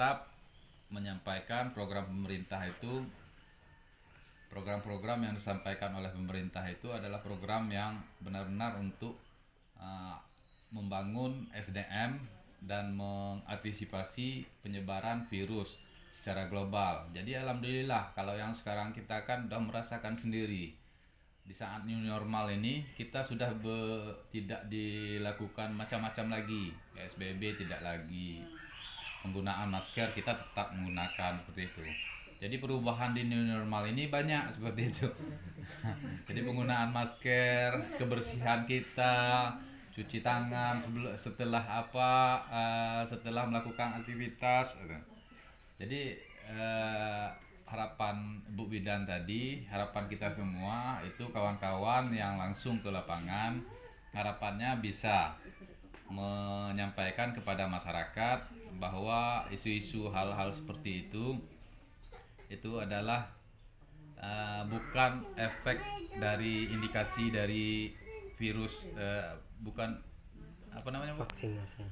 tetap menyampaikan program-program yang disampaikan oleh pemerintah itu adalah program yang benar-benar untuk uh, membangun SDM dan mengantisipasi penyebaran virus secara global. Jadi alhamdulillah kalau yang sekarang kita kan sudah merasakan sendiri di saat new normal ini kita sudah tidak dilakukan macam-macam lagi. PSBB tidak lagi, penggunaan masker kita tetap menggunakan seperti itu. Jadi perubahan di new normal ini banyak seperti itu. Jadi penggunaan masker, kebersihan kita, cuci tangan setelah melakukan aktivitas. Jadi harapan Bu Bidan tadi, harapan kita semua itu kawan-kawan yang langsung ke lapangan, harapannya bisa menyampaikan kepada masyarakat bahwa isu-isu hal-hal seperti itu adalah bukan efek dari indikasi dari virus, bukan apa namanya, vaksinasi.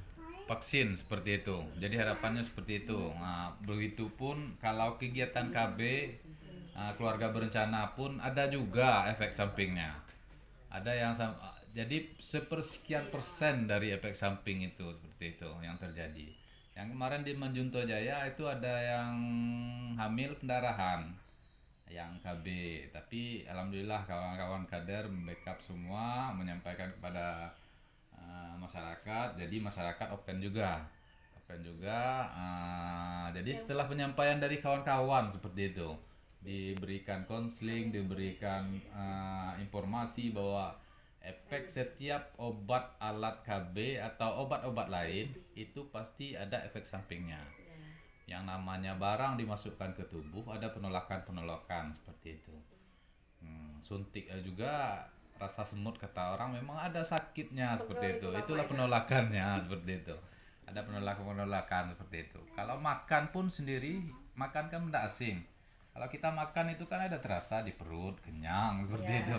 vaksin seperti itu. Jadi harapannya seperti itu. Nah, begitupun kalau kegiatan KB keluarga berencana pun ada juga efek sampingnya. Ada yang jadi sepersekian persen dari efek samping itu seperti itu yang terjadi. Yang kemarin di Manjunto Jaya itu ada yang hamil pendarahan, yang KB, tapi alhamdulillah kawan-kawan kader membackup semua, menyampaikan kepada masyarakat. Jadi masyarakat open juga. Jadi setelah penyampaian dari kawan-kawan seperti itu, diberikan konseling, diberikan informasi bahwa efek setiap obat alat KB atau obat-obat lain itu pasti ada efek sampingnya. Yang namanya barang dimasukkan ke tubuh ada penolakan seperti itu. Suntik juga rasa semut kata orang memang ada sakitnya seperti itu. Itulah penolakannya seperti itu. Ada penolakan seperti itu. Kalau makan pun sendiri, makan kan benda asing. Kalau kita makan itu kan ada terasa di perut, kenyang seperti itu.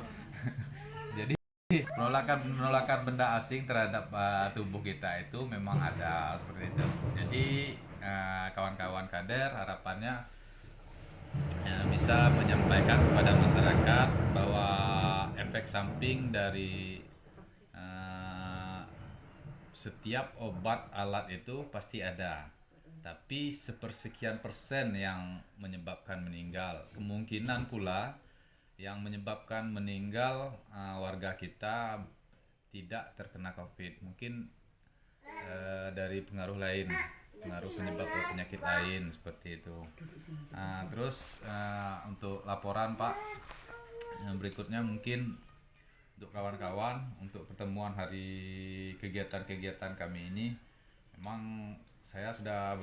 Jadi penolakan benda asing terhadap tubuh kita itu memang ada seperti itu. Jadi kawan-kawan kader harapannya bisa menyampaikan kepada masyarakat bahwa efek samping dari setiap obat alat itu pasti ada, tapi sepersekian persen yang menyebabkan meninggal. Kemungkinan pula yang menyebabkan meninggal warga kita tidak terkena COVID, mungkin dari pengaruh lain, pengaruh penyebab penyakit lain seperti itu. Terus untuk laporan Pak, yang berikutnya mungkin untuk kawan-kawan, untuk pertemuan hari kegiatan-kegiatan kami ini, memang saya sudah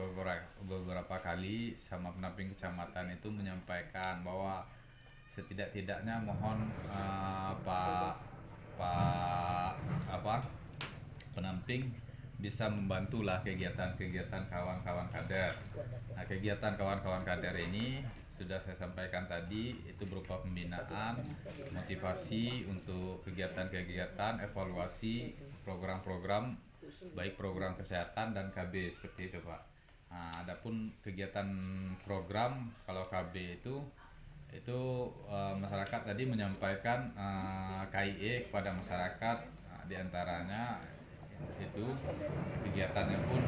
beberapa kali sama pendamping kecamatan itu menyampaikan bahwa setidak-tidaknya mohon Pak pendamping bisa membantulah kegiatan-kegiatan kawan-kawan kader. Nah, kegiatan kawan-kawan kader ini sudah saya sampaikan tadi, itu berupa pembinaan, motivasi untuk kegiatan-kegiatan, evaluasi program-program, baik program kesehatan dan KB seperti itu Pak. Nah, adapun kegiatan program kalau KB itu masyarakat tadi menyampaikan KIE kepada masyarakat, diantaranya itu kegiatannya pun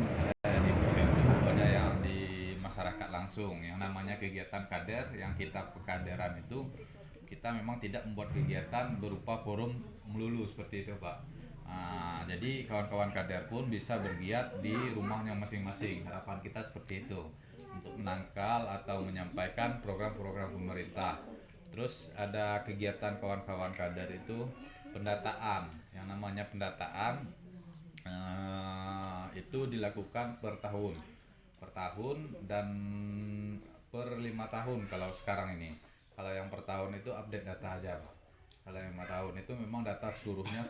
di posyandu, ada yang di masyarakat langsung. Yang namanya kegiatan kader, yang kita pekaderan itu kita memang tidak membuat kegiatan berupa forum melulu seperti itu Pak. Jadi kawan-kawan kader pun bisa bergiat di rumahnya masing-masing. Harapan kita seperti itu, untuk menangkal atau menyampaikan program-program pemerintah. Terus ada kegiatan kawan-kawan kader itu pendataan. Yang namanya pendataan itu dilakukan per tahun dan per 5 tahun kalau sekarang ini. Kalau yang per tahun itu update data aja Pak. Kalau yang 5 tahun itu memang data seluruhnya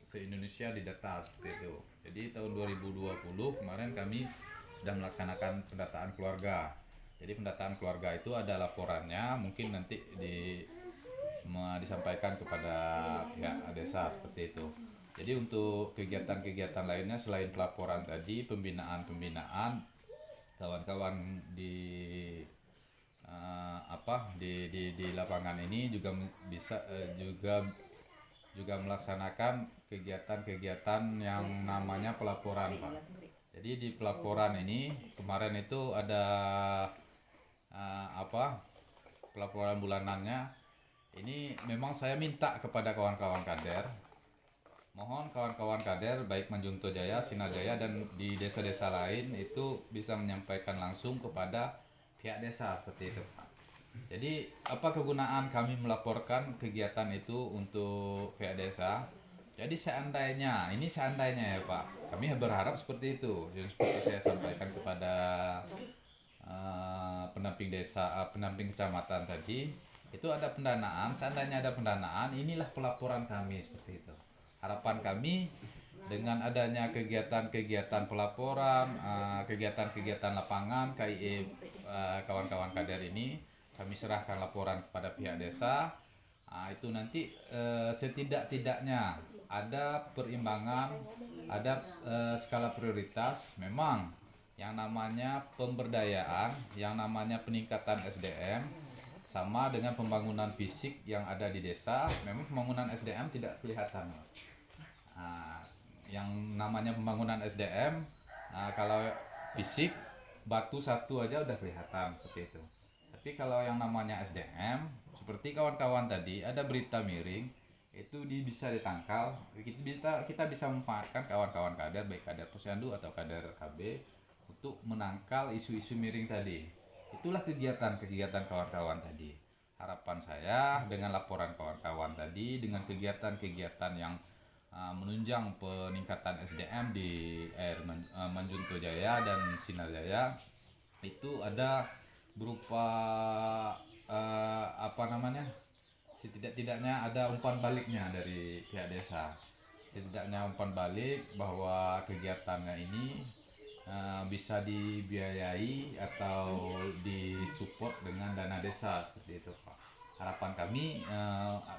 se-Indonesia didata seperti itu. Jadi tahun 2020 kemarin kami sudah melaksanakan pendataan keluarga. Jadi pendataan keluarga itu ada laporannya, mungkin nanti disampaikan kepada pihak desa seperti itu. Jadi untuk kegiatan-kegiatan lainnya selain pelaporan tadi, pembinaan kawan-kawan di di lapangan ini juga bisa juga melaksanakan kegiatan-kegiatan yang namanya pelaporan, Pak. Jadi di pelaporan ini kemarin itu ada pelaporan bulanannya. Ini memang saya minta kepada kawan-kawan kader, mohon kawan-kawan kader baik Manjunto Jaya, Sinar Jaya dan di desa-desa lain itu bisa menyampaikan langsung kepada pihak desa seperti itu, Pak. Jadi apa kegunaan kami melaporkan kegiatan itu untuk pihak desa? Jadi seandainya ya Pak, kami berharap seperti itu, yang seperti saya sampaikan kepada pendamping desa, pendamping kecamatan tadi, itu ada pendanaan. Seandainya ada pendanaan, inilah pelaporan kami seperti itu. Harapan kami dengan adanya kegiatan-kegiatan pelaporan, kegiatan-kegiatan lapangan KIE kawan-kawan kader ini, kami serahkan laporan kepada pihak desa. Itu nanti setidak-tidaknya ada perimbangan, ada skala prioritas. Memang yang namanya pemberdayaan, yang namanya peningkatan SDM sama dengan pembangunan fisik yang ada di desa. Memang pembangunan SDM tidak kelihatan. Yang namanya pembangunan SDM, kalau fisik batu satu aja udah kelihatan seperti itu. Tapi kalau yang namanya SDM, seperti kawan-kawan tadi ada berita miring, itu bisa ditangkal. Kita bisa memanfaatkan kawan-kawan kader, baik kader Posyandu atau kader KB, untuk menangkal isu-isu miring tadi. Itulah kegiatan-kegiatan kawan-kawan tadi. Harapan saya dengan laporan kawan-kawan tadi, dengan kegiatan-kegiatan yang menunjang peningkatan SDM di Manjunto Jaya dan Sinar Jaya, itu ada berupa setidak-tidaknya ada umpan baliknya dari pihak desa. Setidaknya umpan balik bahwa kegiatannya ini bisa dibiayai atau disupport dengan dana desa seperti itu, Pak. Harapan kami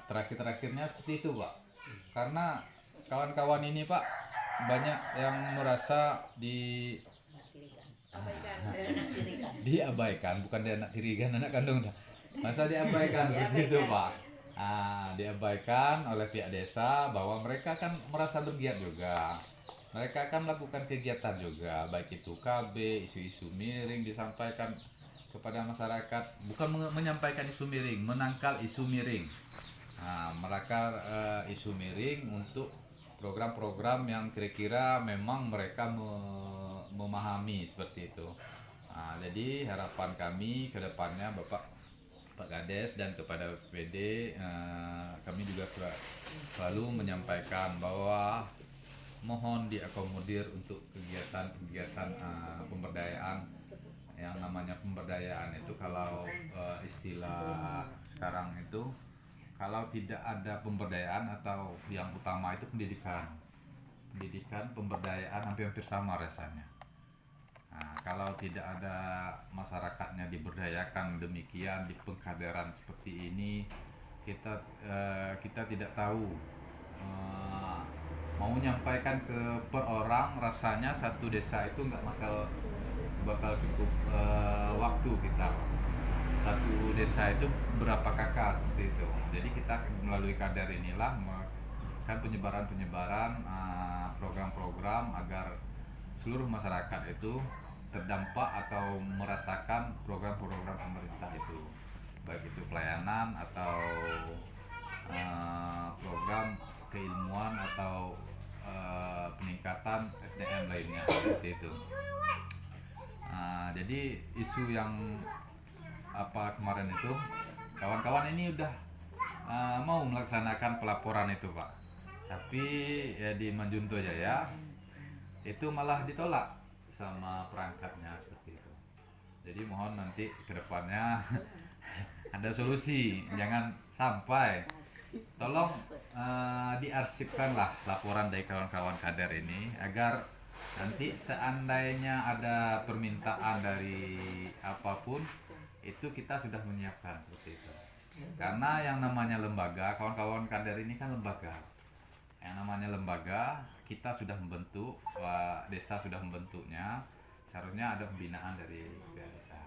terakhir-terakhirnya seperti itu, Pak. Karena kawan-kawan ini, Pak, banyak yang merasa diabaikan, bukan dia anak tirikan, anak kandung dah. Masa diabaikan begitu, Pak. Diabaikan oleh pihak desa bahwa mereka kan merasa bergiat juga. Mereka akan melakukan kegiatan juga, baik itu KB, isu-isu miring disampaikan kepada masyarakat, bukan menyampaikan isu miring, menangkal isu miring. Mereka isu miring untuk program-program yang kira-kira memang mereka memahami seperti itu. Jadi harapan kami ke depannya Pak Kades dan kepada PD, kami juga selalu menyampaikan bahwa mohon diakomodir untuk kegiatan-kegiatan pemberdayaan. Yang namanya pemberdayaan itu kalau istilah sekarang itu, kalau tidak ada pemberdayaan atau yang utama itu pendidikan, pemberdayaan hampir sama rasanya. Kalau tidak ada masyarakatnya diberdayakan demikian di pengkaderan seperti ini, kita tidak tahu mau menyampaikan ke per orang, rasanya satu desa itu nggak bakal cukup waktu kita. Satu desa itu berapa kakak seperti itu. Jadi kita melalui kader inilah melakukan penyebaran program-program agar seluruh masyarakat itu terdampak atau merasakan program-program pemerintah itu, baik itu pelayanan atau program keilmuan atau peningkatan SDM lainnya seperti itu. Jadi isu yang kemarin itu, kawan-kawan ini udah mau melaksanakan pelaporan itu, Pak, tapi ya di Manjunto Jaya itu malah ditolak sama perangkatnya seperti itu. Jadi mohon nanti kedepannya ada solusi, jangan sampai, tolong diarsipkanlah laporan dari kawan-kawan kader ini agar nanti seandainya ada permintaan dari apapun itu kita sudah menyiapkan seperti itu. Karena yang namanya lembaga, kawan-kawan kader ini kan lembaga. Yang namanya lembaga kita sudah membentuk, desa sudah membentuknya, seharusnya ada pembinaan dari pihak desa.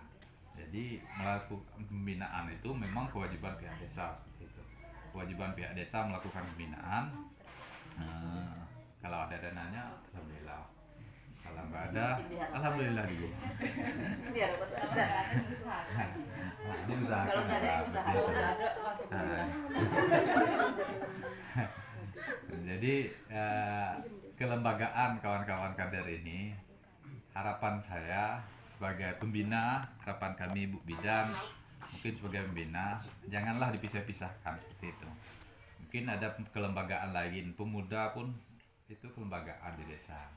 Jadi melakukan pembinaan itu memang kewajiban pihak desa seperti itu. Kewajiban pihak desa melakukan pembinaan. Kalau ada dananya, alhamdulillah. Kalau nggak ada, alhamdulillah dulu. Biar ada. Diusahakan. Kalau nggak ada usaha, kalau nggak ada Jadi kelembagaan kawan-kawan kader ini, harapan saya sebagai pembina, harapan kami Bu Bidan mungkin sebagai pembina, janganlah dipisah-pisahkan seperti itu. Mungkin ada kelembagaan lain, pemuda pun itu kelembagaan di desa.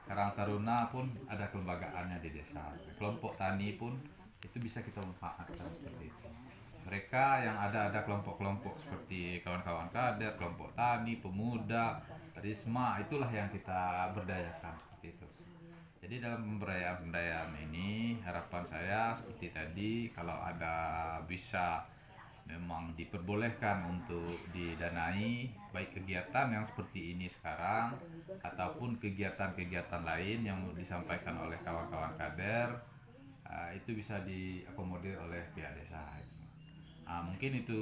Karang Taruna pun ada kelembagaannya di desa. Kelompok tani pun itu bisa kita manfaatkan seperti itu. Mereka yang ada kelompok-kelompok seperti kawan-kawan kader, kelompok tani, pemuda, Risma, itulah yang kita berdayakan seperti itu. Jadi dalam pemberdayaan ini harapan saya seperti tadi, kalau ada bisa memang diperbolehkan untuk didanai baik kegiatan yang seperti ini sekarang ataupun kegiatan-kegiatan lain yang disampaikan oleh kawan-kawan kader, itu bisa diakomodir oleh pihak desa. Mungkin itu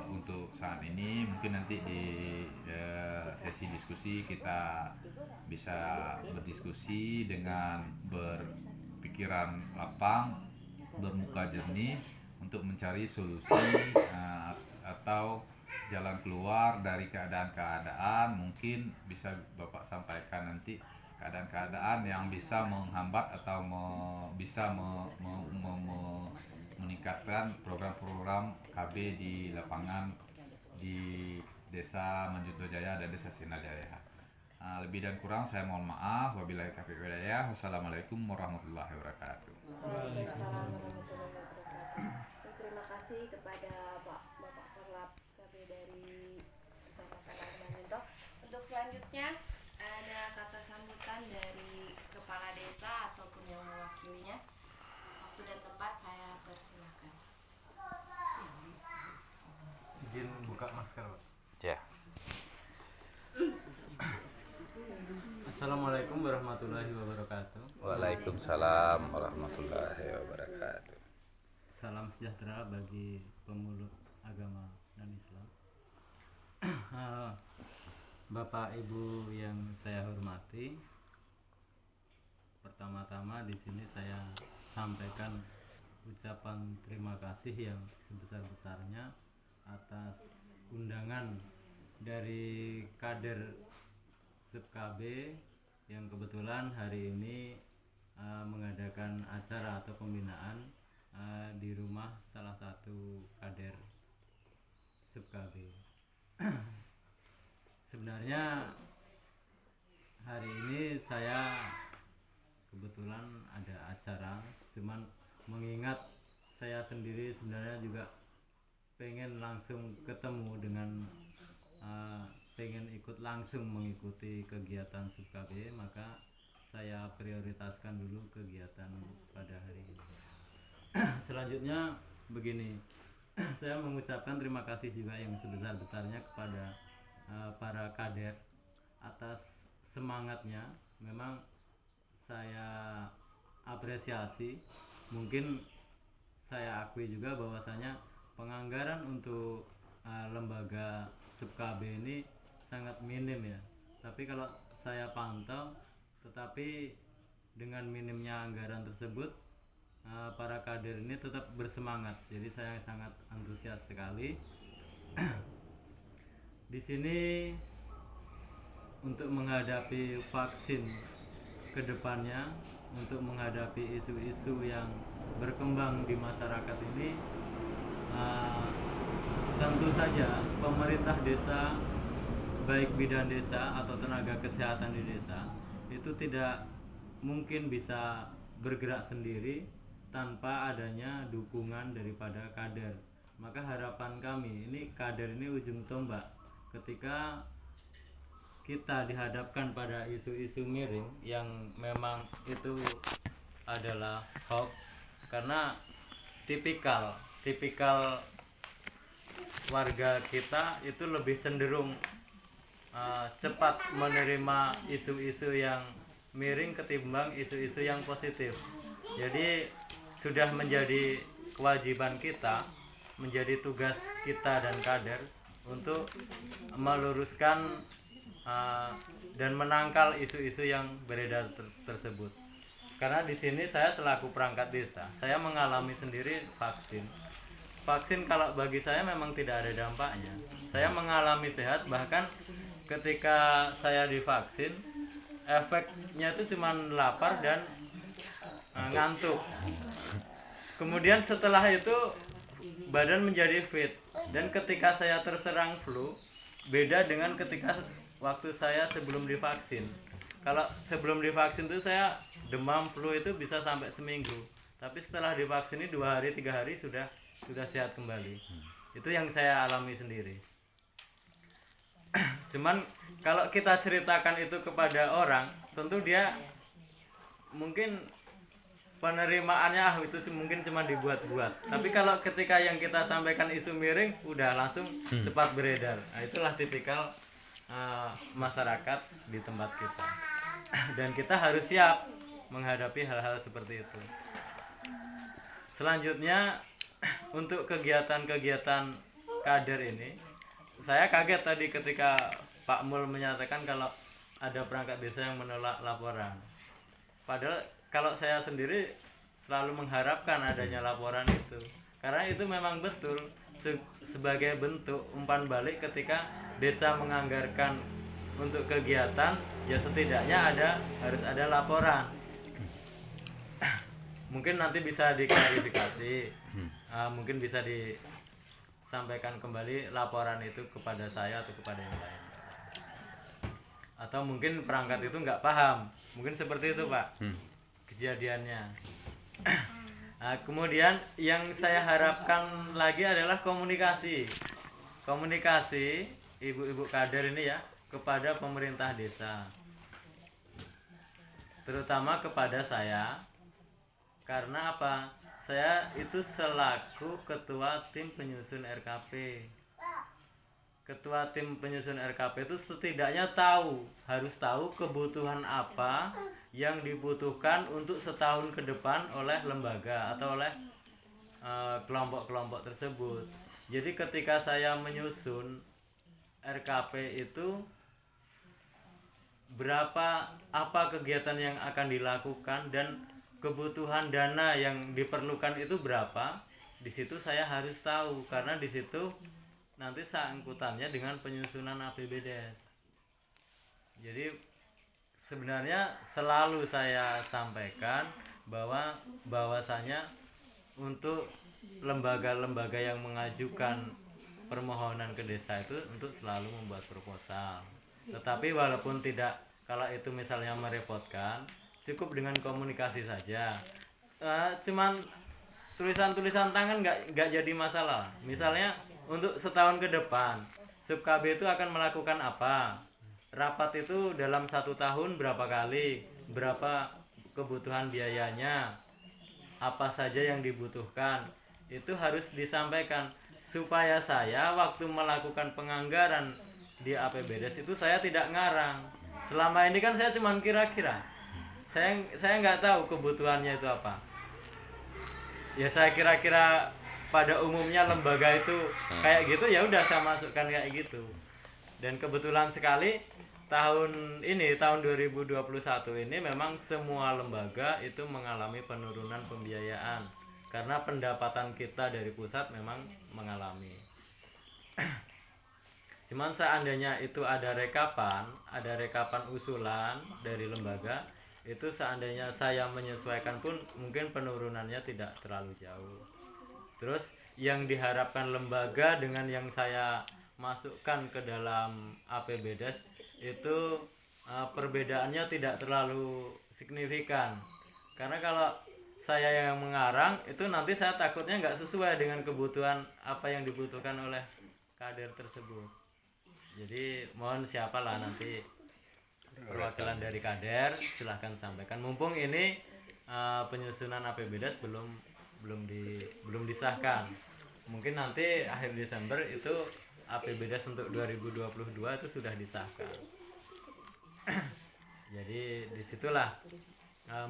untuk saat ini. Mungkin nanti di sesi diskusi kita bisa berdiskusi dengan berpikiran lapang, bermuka jernih untuk mencari solusi atau jalan keluar dari keadaan-keadaan. Mungkin bisa Bapak sampaikan nanti keadaan-keadaan yang bisa menghambat atau bisa meningkatkan program-program KB di lapangan di Desa Manjunto Jaya dan Desa Sinajaya. Lebih dan kurang saya mohon maaf. Wabillahi taufiq wal hidayah. Wassalamualaikum warahmatullahi wabarakatuh. Terima kasih kepada Bapak Perlap KB dari Kecamatan Manjunto. Untuk selanjutnya ada kata sambutan dari kepala desa ataupun yang mewakilinya. Waktu dan tempat saya persilakan. Izin buka masker, Pak. Ya. Assalamualaikum warahmatullahi wabarakatuh. Waalaikumsalam warahmatullahi wabarakatuh. Salam sejahtera bagi pemeluk agama dan Islam. Bapak Ibu yang saya hormati, pertama-tama di sini saya sampaikan ucapan terima kasih yang sebesar-besarnya atas undangan dari kader SUB-KB yang kebetulan hari ini mengadakan acara atau pembinaan di rumah salah satu kader SUB-KB. Sebenarnya hari ini saya kebetulan ada acara, cuman mengingat saya sendiri sebenarnya juga pengen langsung ketemu dengan pengen ikut langsung mengikuti kegiatan SUB-KB, maka saya prioritaskan dulu kegiatan pada hari ini. Selanjutnya begini, saya mengucapkan terima kasih juga yang sebesar-besarnya kepada para kader atas semangatnya. Memang saya apresiasi. Mungkin saya akui juga bahwasanya penganggaran untuk lembaga SUB-KB ini sangat minim ya. Tapi kalau saya pantau, tetapi dengan minimnya anggaran tersebut, para kader ini tetap bersemangat. Jadi saya sangat antusias sekali. Di sini untuk menghadapi vaksin kedepannya, untuk menghadapi isu-isu yang berkembang di masyarakat ini, tentu saja pemerintah desa, baik bidan desa atau tenaga kesehatan di desa, itu tidak mungkin bisa bergerak sendiri tanpa adanya dukungan daripada kader. Maka harapan kami ini, kader ini ujung tombak ketika kita dihadapkan pada isu-isu miring yang memang itu adalah hoax, karena tipikal warga kita itu lebih cenderung cepat menerima isu-isu yang miring ketimbang isu-isu yang positif. Jadi sudah menjadi kewajiban kita, menjadi tugas kita dan kader untuk meluruskan dan menangkal isu-isu yang beredar tersebut. Karena di sini saya selaku perangkat desa, saya mengalami sendiri vaksin. Vaksin kalau bagi saya memang tidak ada dampaknya. Saya mengalami sehat, bahkan ketika saya divaksin, efeknya itu cuma lapar dan ngantuk. Kemudian setelah itu badan menjadi fit, dan ketika saya terserang flu beda dengan ketika waktu saya sebelum divaksin. Kalau sebelum divaksin itu saya demam flu itu bisa sampai seminggu, tapi setelah divaksin ini 2 hari 3 hari sudah sehat kembali. Itu yang saya alami sendiri. Cuman kalau kita ceritakan itu kepada orang, tentu dia mungkin penerimaannya itu mungkin cuma dibuat-buat. Tapi kalau ketika yang kita sampaikan isu miring, udah langsung cepat beredar. Nah, itulah tipikal masyarakat di tempat kita. Dan kita harus siap menghadapi hal-hal seperti itu. Selanjutnya untuk kegiatan-kegiatan kader ini, saya kaget tadi ketika Pak Mul menyatakan kalau ada perangkat desa yang menolak laporan. Padahal kalau saya sendiri selalu mengharapkan adanya laporan itu, karena itu memang betul sebagai bentuk umpan balik ketika desa menganggarkan untuk kegiatan, ya setidaknya harus ada laporan. Mungkin nanti bisa diklarifikasi, mungkin bisa disampaikan kembali laporan itu kepada saya atau kepada yang lain. Atau mungkin perangkat itu nggak paham, mungkin seperti itu Pak kejadiannya. Nah, kemudian yang saya harapkan lagi adalah komunikasi ibu-ibu kader ini ya kepada pemerintah desa, terutama kepada saya. Karena apa? Saya itu selaku ketua tim penyusun RKP. Ketua tim penyusun RKP itu setidaknya harus tahu kebutuhan apa yang dibutuhkan untuk setahun ke depan oleh lembaga atau oleh kelompok-kelompok tersebut. Jadi ketika saya menyusun RKP itu apa kegiatan yang akan dilakukan dan kebutuhan dana yang diperlukan itu berapa, di situ saya harus tahu, karena di situ nanti sangkutannya dengan penyusunan APBDes. Jadi sebenarnya selalu saya sampaikan bahwasanya untuk lembaga-lembaga yang mengajukan permohonan ke desa itu untuk selalu membuat proposal. Tetapi walaupun tidak, kalau itu misalnya merepotkan, cukup dengan komunikasi saja. Cuman tulisan-tulisan tangan nggak jadi masalah. Misalnya untuk setahun ke depan, Sub KB itu akan melakukan apa? Rapat itu dalam 1 tahun berapa kali? Berapa kebutuhan biayanya? Apa saja yang dibutuhkan? Itu harus disampaikan supaya saya waktu melakukan penganggaran di APBDes itu saya tidak ngarang. Selama ini kan saya cuma kira-kira. Saya nggak tahu kebutuhannya itu apa. Ya saya kira-kira pada umumnya lembaga itu kayak gitu, ya udah saya masukkan kayak gitu. Dan kebetulan sekali tahun 2021 ini memang semua lembaga itu mengalami penurunan pembiayaan karena pendapatan kita dari pusat memang mengalami. Cuman seandainya itu ada rekapan usulan dari lembaga, itu seandainya saya menyesuaikan pun mungkin penurunannya tidak terlalu jauh. Terus yang diharapkan lembaga dengan yang saya masukkan ke dalam APBDes itu perbedaannya tidak terlalu signifikan. Karena kalau saya yang mengarang itu nanti saya takutnya nggak sesuai dengan kebutuhan apa yang dibutuhkan oleh kader tersebut. Jadi mohon siapalah nanti perwakilan dari kader silahkan sampaikan. Mumpung ini penyusunan APBDes belum disahkan. Mungkin nanti akhir Desember itu APBDes untuk 2022 itu sudah disahkan. Jadi disitulah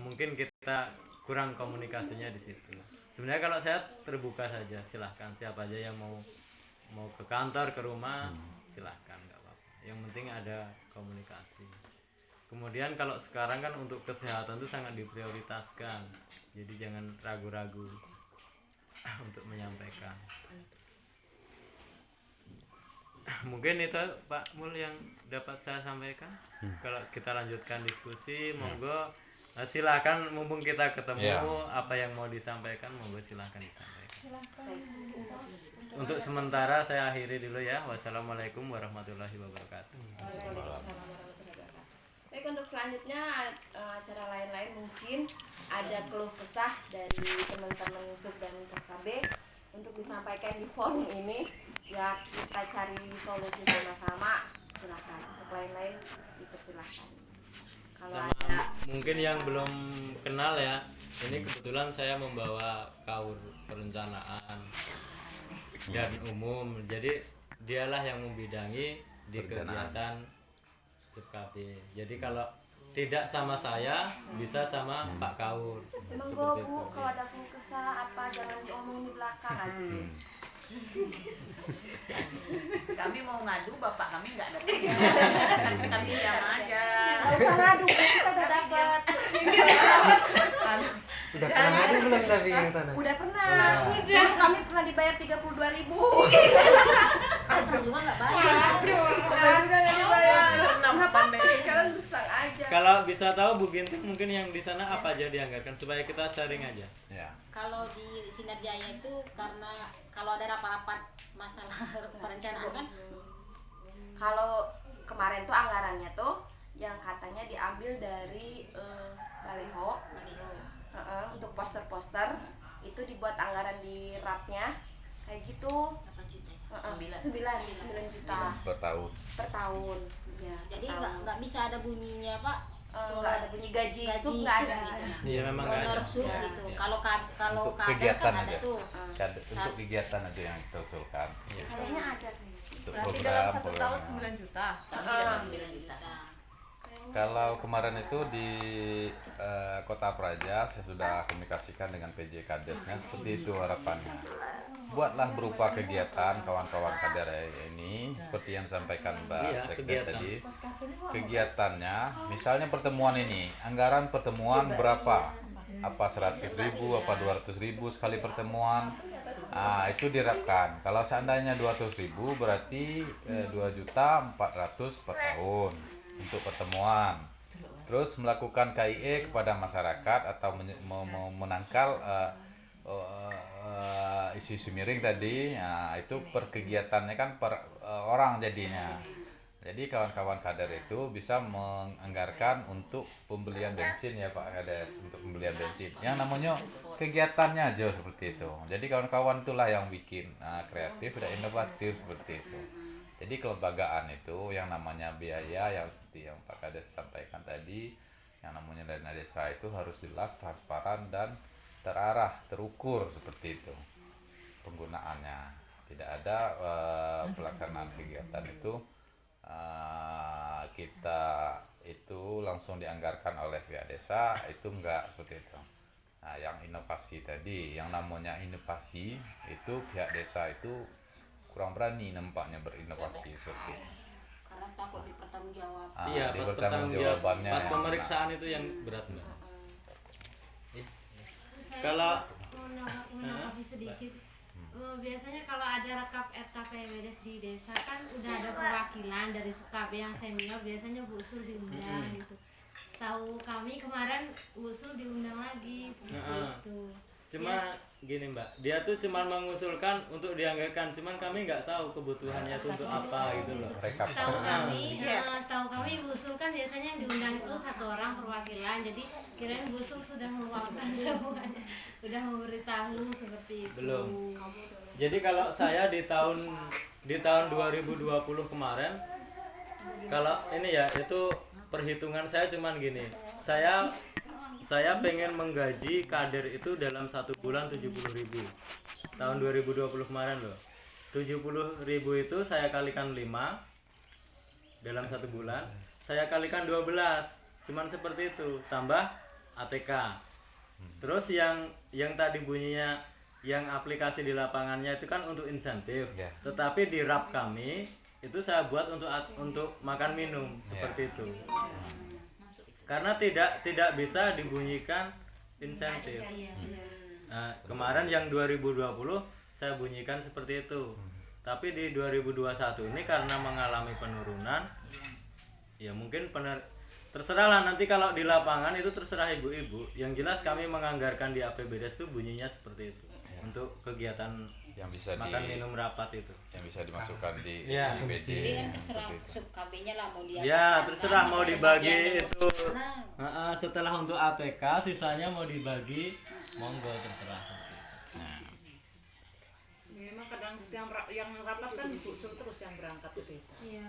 mungkin kita kurang komunikasinya di situ. Sebenarnya kalau saya terbuka saja, silahkan siapa aja yang mau ke kantor, ke rumah, silahkan, nggak apa-apa. Yang penting ada komunikasi. Kemudian kalau sekarang kan untuk kesehatan itu sangat diprioritaskan, jadi jangan ragu-ragu untuk menyampaikan. Mungkin itu Pak Mul yang dapat saya sampaikan. Kalau kita lanjutkan diskusi, monggo silakan, mumpung kita ketemu, apa yang mau disampaikan monggo silakan disampaikan. Untuk sementara saya akhiri dulu ya. Wassalamualaikum warahmatullahi wabarakatuh. Baik, untuk selanjutnya acara lain-lain mungkin ada keluh kesah dari teman-teman sub dan KB untuk disampaikan di forum ini, ya kita cari solusi sama-sama. Silakan. Untuk lain-lain dipersilahkan. Kalau ada Mungkin yang belum kenal ya, ini kebetulan saya membawa kaur perencanaan dan umum, jadi dialah yang membidangi di kegiatan SUBKB. Jadi kalau tidak sama saya, bisa sama Pak Kaur. monggo Bu, kalau ada keluh kesah apa jangan diomongin di belakang asik. Kami mau ngadu, bapak kami nggak datang. Kami diam aja. Nggak usah ngadu, Bu, kita udah dapat. Udah pernah ngadu belum tapi yang sana? Udah pernah. Dulu kami pernah dibayar 32.000. Aku juga nggak bayar. Kalian susah aja. Kalau bisa tahu Bu Ginting mungkin yang di sana apa aja dianggarkan supaya kita sharing aja. Ya. Kalau di Sinar Jaya itu karena kalau ada rapat-rapat masalah perencanaan kan Kalau kemarin tuh anggarannya tuh yang katanya diambil dari baliho, untuk poster-poster itu dibuat anggaran di rapnya kayak gitu. 8 juta. 9 juta Per tahun. per tahun. Ya, Jadi per tahun. nggak bisa ada bunyinya Pak. Nggak ada bunyi gaji Gaji sub nggak ada sub gitu. gitu. Iya memang nggak Honor ada. sub Ya. gitu. Kalau Untuk kader kegiatan kan ada aja. tuh. Untuk kegiatan aja yang kita usulkan. Kayaknya ada sih. Untuk Berarti dalam program, 1 tahun program. 9 juta. Heeh. 9 juta. Kalau kemarin itu di Kota Praja saya sudah komunikasikan dengan PJ Kadesnya seperti itu harapannya. Buatlah berupa kegiatan kawan-kawan kader ini seperti yang disampaikan Mbak Iya, Sekdes kegiatan. tadi. Kegiatannya misalnya pertemuan ini, anggaran pertemuan berapa? Apa 100.000, apa 200.000 sekali pertemuan? Itu dirapkan. Kalau seandainya 200.000 berarti 2.400.000 per tahun untuk pertemuan. Terus melakukan KIE kepada masyarakat atau menangkal isu-isu miring tadi. Itu per kegiatannya kan per orang jadinya. Jadi kawan-kawan kader itu bisa menganggarkan untuk pembelian bensin ya Pak Kades, untuk pembelian bensin. Yang namanya kegiatannya aja seperti itu. Jadi kawan-kawan itulah yang bikin kreatif dan inovatif seperti itu. Jadi kelembagaan itu yang namanya biaya yang seperti yang Pak Kades sampaikan tadi, yang namanya dana desa itu harus jelas, transparan dan terarah, terukur seperti itu penggunaannya. Tidak ada pelaksanaan kegiatan itu kita itu langsung dianggarkan oleh pihak desa, itu enggak seperti itu. Nah, yang inovasi tadi, yang namanya inovasi itu pihak desa itu kurang berani nampaknya berinovasi seperti itu. Karena takut dipertanggungjawab. Iya, Di pas pertanggungjawabannya pas yang pemeriksaan itu yang berat Mbak. Kalau menanggapi sedikit. Biasanya kalau ada rekap RKPWDes di desa kan udah ada perwakilan dari SUBKB yang senior, biasanya Bu Usul diundang gitu. Setahu kami kemarin Bu Usul diundang lagi seperti itu. cuma gini Mbak, dia tuh cuma mengusulkan untuk dianggarkan, cuman kami nggak tahu kebutuhannya itu untuk apa gitu loh. Setahu kami Bu Usul kan biasanya yang diundang itu 1 orang perwakilan, jadi kirain Bu Usul sudah meluangkan semuanya, sudah memberitahu seperti itu. Belum. Jadi kalau saya di tahun 2020 kemarin, kalau ini ya itu perhitungan saya cuman gini, saya pengen menggaji kader itu dalam 1 bulan 70.000. Tahun 2020 kemarin loh. 70.000 itu saya kalikan 5 dalam 1 bulan, saya kalikan 12. cuman seperti itu, tambah ATK. Terus yang tadi bunyinya yang aplikasi di lapangannya itu kan untuk insentif. Ya. Tetapi di RAP kami itu saya buat untuk makan minum seperti itu. Karena tidak bisa dibunyikan insentif. Nah, kemarin yang 2020 saya bunyikan seperti itu. Tapi di 2021 ini karena mengalami penurunan, ya mungkin terserahlah nanti kalau di lapangan itu terserah ibu-ibu. Yang jelas kami menganggarkan di APBDes itu bunyinya seperti itu. Untuk kegiatan Yang bisa makan minum rapat itu. yang bisa dimasukkan di Ya. SIPD. Jadi kan terserah seperti itu. sub KB-nya lah mau dia. Ya, terserah mau dibagi itu. Nah, Setelah untuk ATK sisanya mau dibagi, monggo terserah. Memang kadang setiap yang rapat kan Bu Sul terus yang berangkat ke desa. Iya.